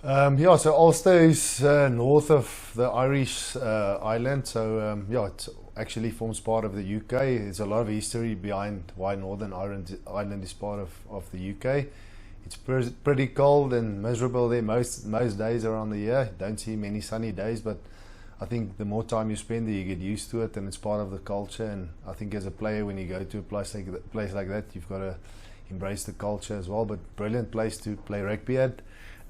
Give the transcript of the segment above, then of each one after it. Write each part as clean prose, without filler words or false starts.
Yeah, so Ulster is north of the Irish island, so yeah, it actually forms part of the UK. There's a lot of history behind why Northern Ireland is part of the UK. It's pretty cold and miserable there most days around the year. Don't see many sunny days, but I think the more time you spend there, you get used to it, and it's part of the culture. And I think as a player, when you go to a place like that, you've got to embrace the culture as well. But brilliant place to play rugby at.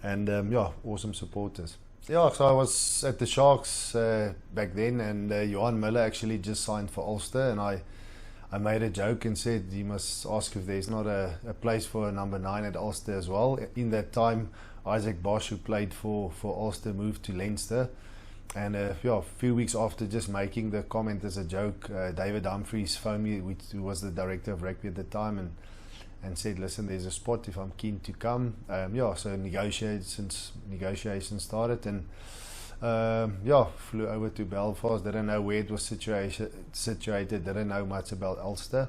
And yeah, awesome supporters. Yeah, so I was at the Sharks back then, and Johan Miller actually just signed for Ulster, and I made a joke and said you must ask if there's not a place for a number 9 at Ulster as well. In that time, Isaac Bosch, who played for Ulster, moved to Leinster, and yeah, a few weeks after just making the comment as a joke, David Humphreys phoned me, who was the director of rugby at the time, and said, listen, there's a spot if I'm keen to come. Yeah, so negotiations started, and yeah, flew over to Belfast. Didn't know where it was situated, didn't know much about Ulster.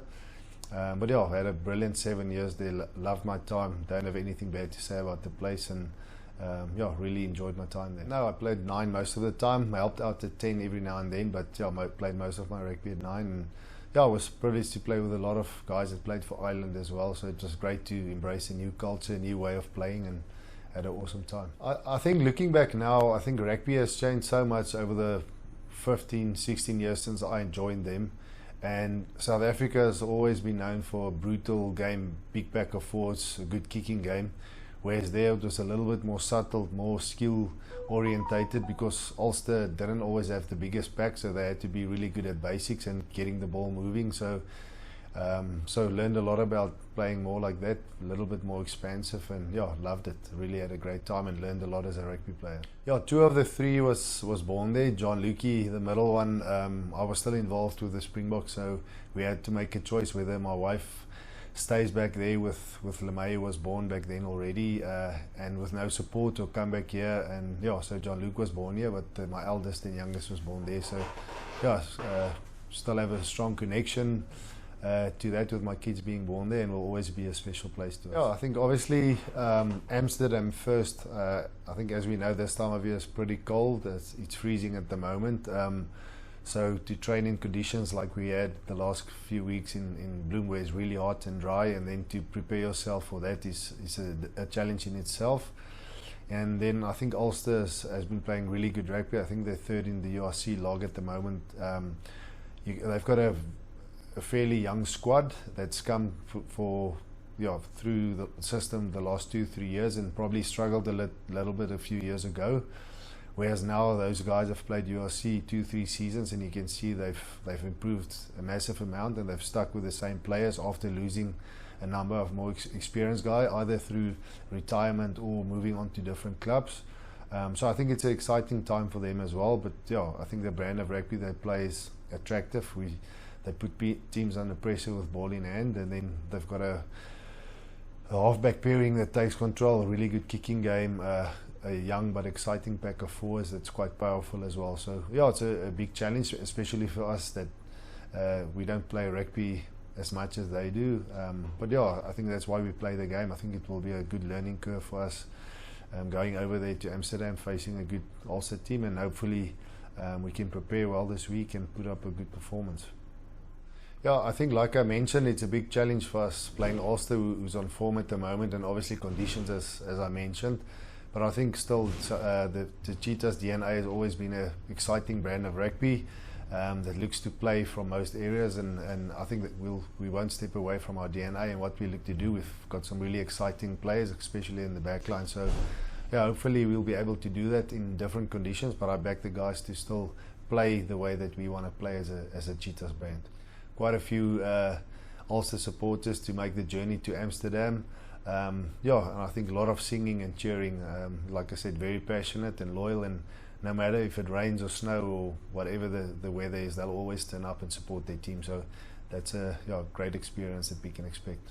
But yeah, I had a brilliant 7 years there, loved my time, don't have anything bad to say about the place, and yeah, really enjoyed my time there. No, I played 9 most of the time. I helped out at 10 every now and then, but yeah, I played most of my rugby at 9. And yeah, I was privileged to play with a lot of guys that played for Ireland as well, so it was great to embrace a new culture, a new way of playing, and had an awesome time. I think looking back now, I think rugby has changed so much over the 15, 16 years since I joined them, and South Africa has always been known for a brutal game, big back of forwards, a good kicking game, whereas there it was a little bit more subtle, more skill orientated, because Ulster didn't always have the biggest pack, so they had to be really good at basics and getting the ball moving. So learned a lot about playing more like that, a little bit more expansive, and yeah, loved it. Really had a great time and learned a lot as a rugby player. Yeah, 2 of the 3 was born there. John Lukey, the middle one, I was still involved with the Springbok, so we had to make a choice whether my wife stays back there with LeMay, who was born back then already, and with no support, or come back here. And yeah, so John Luke was born here, but my eldest and youngest was born there. So yeah, still have a strong connection to that with my kids being born there, and will always be a special place to us. Yeah, I think obviously Amsterdam first. I think, as we know, this time of year is pretty cold. It's freezing at the moment. So to train in conditions like we had the last few weeks in Bloem, where it's really hot and dry, and then to prepare yourself for that is a challenge in itself. And then I think Ulster has been playing really good rugby. I think they're 3rd in the URC log at the moment. They've got a fairly young squad that's come through the system the last 2-3 years, and probably struggled a little bit a few years ago. Whereas now those guys have played URC 2-3 seasons, and you can see they've improved a massive amount, and they've stuck with the same players after losing a number of more experienced guys, either through retirement or moving on to different clubs. So I think it's an exciting time for them as well. But yeah, I think the brand of rugby they play is attractive. They put teams under pressure with ball in hand, and then they've got a halfback pairing that takes control, a really good kicking game, a young but exciting pack of forwards that's quite powerful as well. So yeah, it's a big challenge, especially for us that we don't play rugby as much as they do. But yeah, I think that's why we play the game. I think it will be a good learning curve for us, going over there to Amsterdam, facing a good Ulster team, and hopefully we can prepare well this week and put up a good performance. Yeah, I think, like I mentioned, it's a big challenge for us playing Ulster, who's on form at the moment, and obviously conditions as I mentioned. But I think still the Cheetahs DNA has always been an exciting brand of rugby that looks to play from most areas, and I think that we won't step away from our DNA and what we look to do. We've got some really exciting players, especially in the backline. So yeah, hopefully we'll be able to do that in different conditions, but I back the guys to still play the way that we want to play as a Cheetahs brand. Quite a few Ulster supporters to make the journey to Amsterdam. Yeah, and I think a lot of singing and cheering. Like I said, very passionate and loyal, and no matter if it rains or snow or whatever the weather is, they'll always turn up and support their team. So that's a great experience that we can expect.